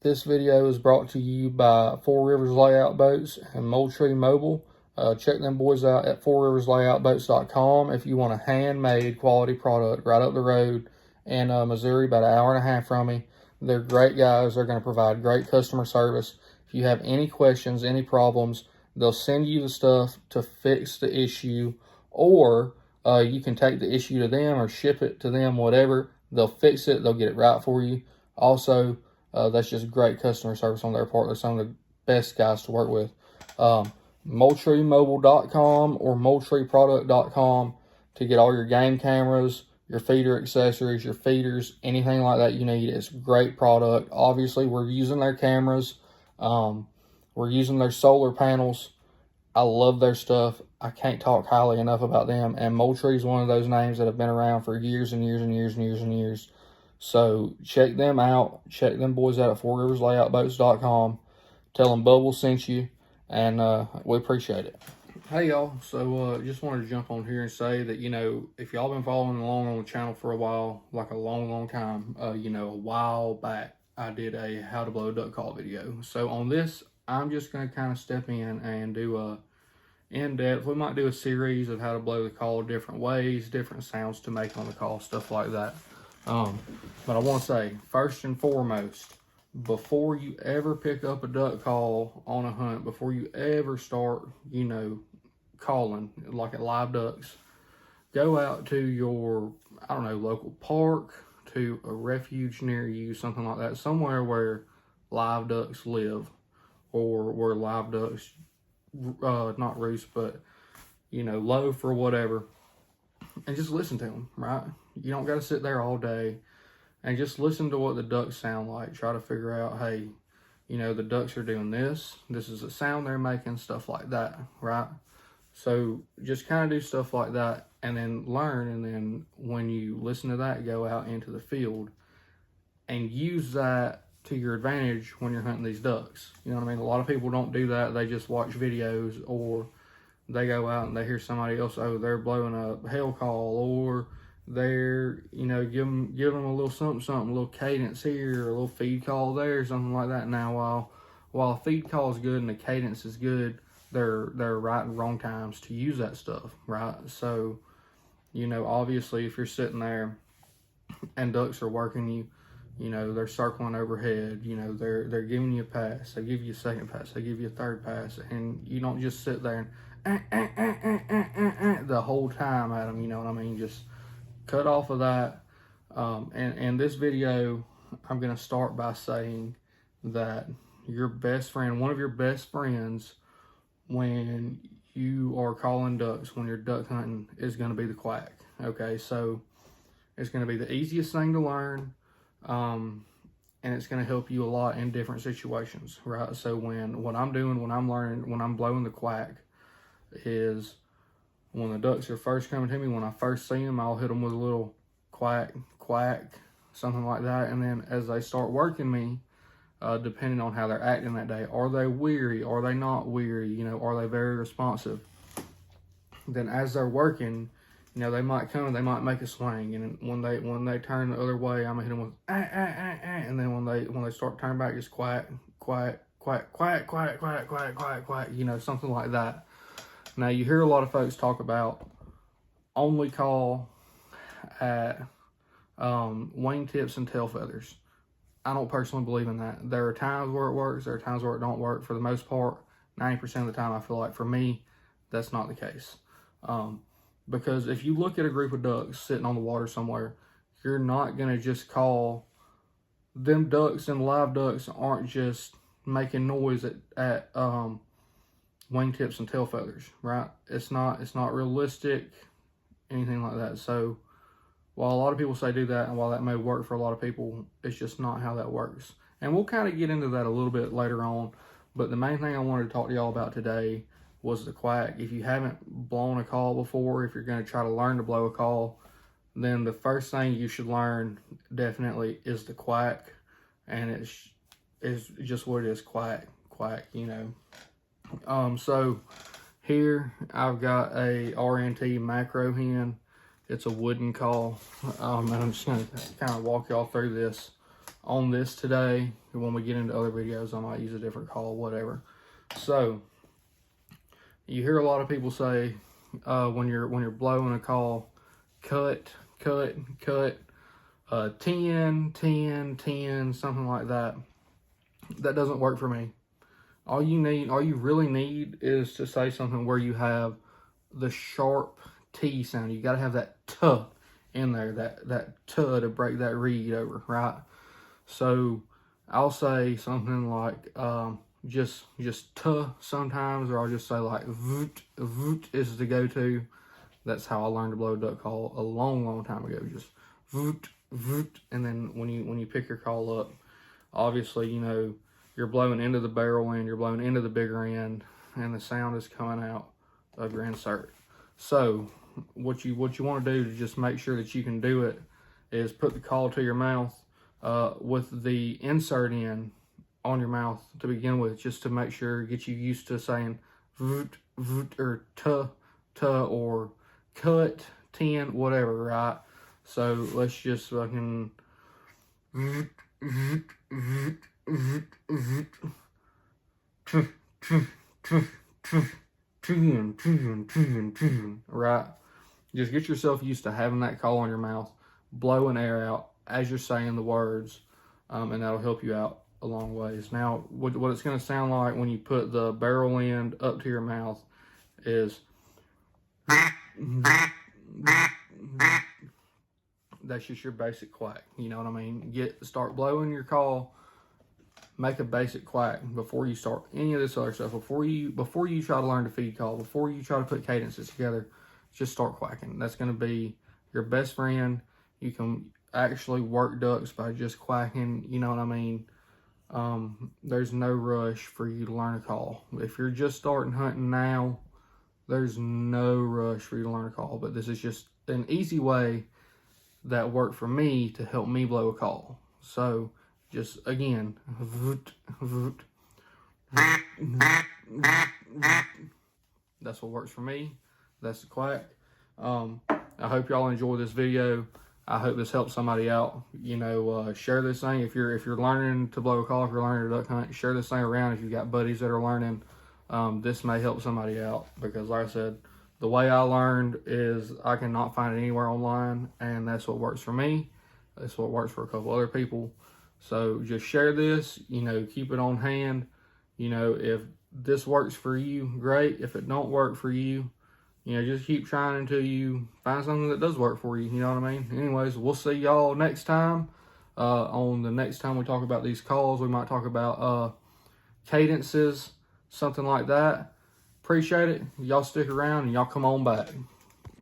This video is brought to you by Four Rivers Layout Boats and Moultrie Mobile. Check them boys out at fourriverslayoutboats.com if you want a handmade quality product right up the road in Missouri, about an hour and a half from me. They're great guys. They're going to provide great customer service. If you have any questions, any problems, they'll send you the stuff to fix the issue, or you can take the issue to them or ship it to them, whatever. They'll fix it. They'll get it right for you. Also, that's just great customer service on their part. They're some of the best guys to work with. MoultrieMobile.com or MoultrieProduct.com to get all your game cameras, your feeder accessories, your feeders, anything like that you need. It's a great product. Obviously, we're using their cameras. We're using their solar panels. I love their stuff. I can't talk highly enough about them. And Moultrie is one of those names that have been around for years and years and years and years and years. So check them out. Check them boys out at fourriverslayoutboats.com. Tell them Bubble sent you, and we appreciate it. Hey y'all, so just wanted to jump on here and say that, if y'all been following along on the channel for a while, like a long time, a while back, I did a how to blow a duck call video. So on this, I'm just going to kind of step in and do a in-depth, we might do a series of how to blow the call different ways, different sounds to make on the call, stuff like that. But I want to say, first and foremost, before you ever pick up a duck call on a hunt, before you ever start, calling like at live ducks, go out to your, local park, to a refuge near you, something like that, somewhere where live ducks live, or where live ducks, not roost, but, loaf or whatever, and just listen to them, right? You don't got to sit there all day, and just listen to what the ducks sound like. Try to figure out, hey, the ducks are doing this. This is the sound they're making, stuff like that, right? So just kind of do stuff like that, and then learn. And then when you listen to that, go out into the field and use that to your advantage when you're hunting these ducks. You know what I mean? A lot of people don't do that. They just watch videos, or they go out and they hear somebody else, oh, they're blowing a hail call, or they're, give them a little something, a little cadence here, or a little feed call there, something like that. Now, while a feed call is good and the cadence is good, they're right and wrong times to use that stuff, right? So, obviously, if you're sitting there and ducks are working you, they're circling overhead, they're giving you a pass, they give you a second pass, they give you a third pass, and you don't just sit there and the whole time at them, you know what I mean? Just cut off of that. And this video, I'm going to start by saying that your best friend, one of your best friends, when you are calling ducks, when you're duck hunting, is going to be the quack. Okay, so it's going to be the easiest thing to learn, and it's going to help you a lot in different situations, right? So what I'm doing, when I'm learning, when I'm blowing the quack, is when the ducks are first coming to me, when I first see them, I'll hit them with a little quack, quack, something like that. And then as they start working me, depending on how they're acting that day, are they weary? Are they not weary? Are they very responsive? Then as they're working, they might come and they might make a swing. And when they turn the other way, I'm gonna hit them with and then when they start turning back, just quack, quack, quack, quack, quack, quack, quack, quack, quack, something like that. Now, you hear a lot of folks talk about only call at wingtips and tail feathers. I don't personally believe in that. There are times where it works. There are times where it don't work. For the most part, 90% of the time, I feel like for me, that's not the case. Because if you look at a group of ducks sitting on the water somewhere, you're not going to just call them. Ducks and live ducks aren't just making noise at wingtips and tail feathers, right? It's not realistic, anything like that. So while a lot of people say do that, and while that may work for a lot of people, it's just not how that works. And we'll kind of get into that a little bit later on. But the main thing I wanted to talk to y'all about today was the quack. If you haven't blown a call before, if you're going to try to learn to blow a call, then the first thing you should learn definitely is the quack. And it's just what it is, quack, quack, So here I've got a RNT macro hen. It's a wooden call, and I'm just going to kind of walk y'all through this on this today. When we get into other videos, I might use a different call, whatever. So you hear a lot of people say when you're blowing a call, cut, 10, 10, 10, something like that. That doesn't work for me. All you really need is to say something where you have the sharp T sound. You got to have that tuh in there, that tuh to break that reed over, right? So I'll say something like just tuh sometimes, or I'll just say like voot. Voot is the go-to. That's how I learned to blow a duck call a long time ago. Just voot, voot, and then when you pick your call up, obviously you're blowing into the barrel end, you're blowing into the bigger end, and the sound is coming out of your insert. So what you want to do to just make sure that you can do it is put the call to your mouth with the insert in on your mouth to begin with, just to make sure, get you used to saying voot, voot, or tuh, or cut, 10, whatever, right? So let's just fucking voot, voot, voot, voot, voot, right? Just get yourself used to having that call on your mouth, blowing air out as you're saying the words, and that'll help you out a long ways. Now, what it's going to sound like when you put the barrel end up to your mouth is that's just your basic quack. You know what I mean? Start blowing your call. Make a basic quack before you start any of this other stuff. Before you try to learn to feed call, before you try to put cadences together, just start quacking. That's going to be your best friend. You can actually work ducks by just quacking. You know what I mean? There's no rush for you to learn a call. If you're just starting hunting now, there's no rush for you to learn a call. But this is just an easy way that worked for me to help me blow a call. So just again, voot, voot, voot, voot, voot. That's what works for me. That's the quack. I hope y'all enjoy this video. I hope this helps somebody out. Share this thing if you're learning to blow a call, if you're learning to duck hunt. Share this thing around if you've got buddies that are learning. This may help somebody out, because like I said, the way I learned is I cannot find it anywhere online, and that's what works for me. That's what works for a couple other people. So just share this, keep it on hand. If this works for you, great. If it don't work for you, just keep trying until you find something that does work for you. You know what I mean? Anyways, we'll see y'all next time. On the next time we talk about these calls, we might talk about cadences, something like that. Appreciate it. Y'all stick around and y'all come on back.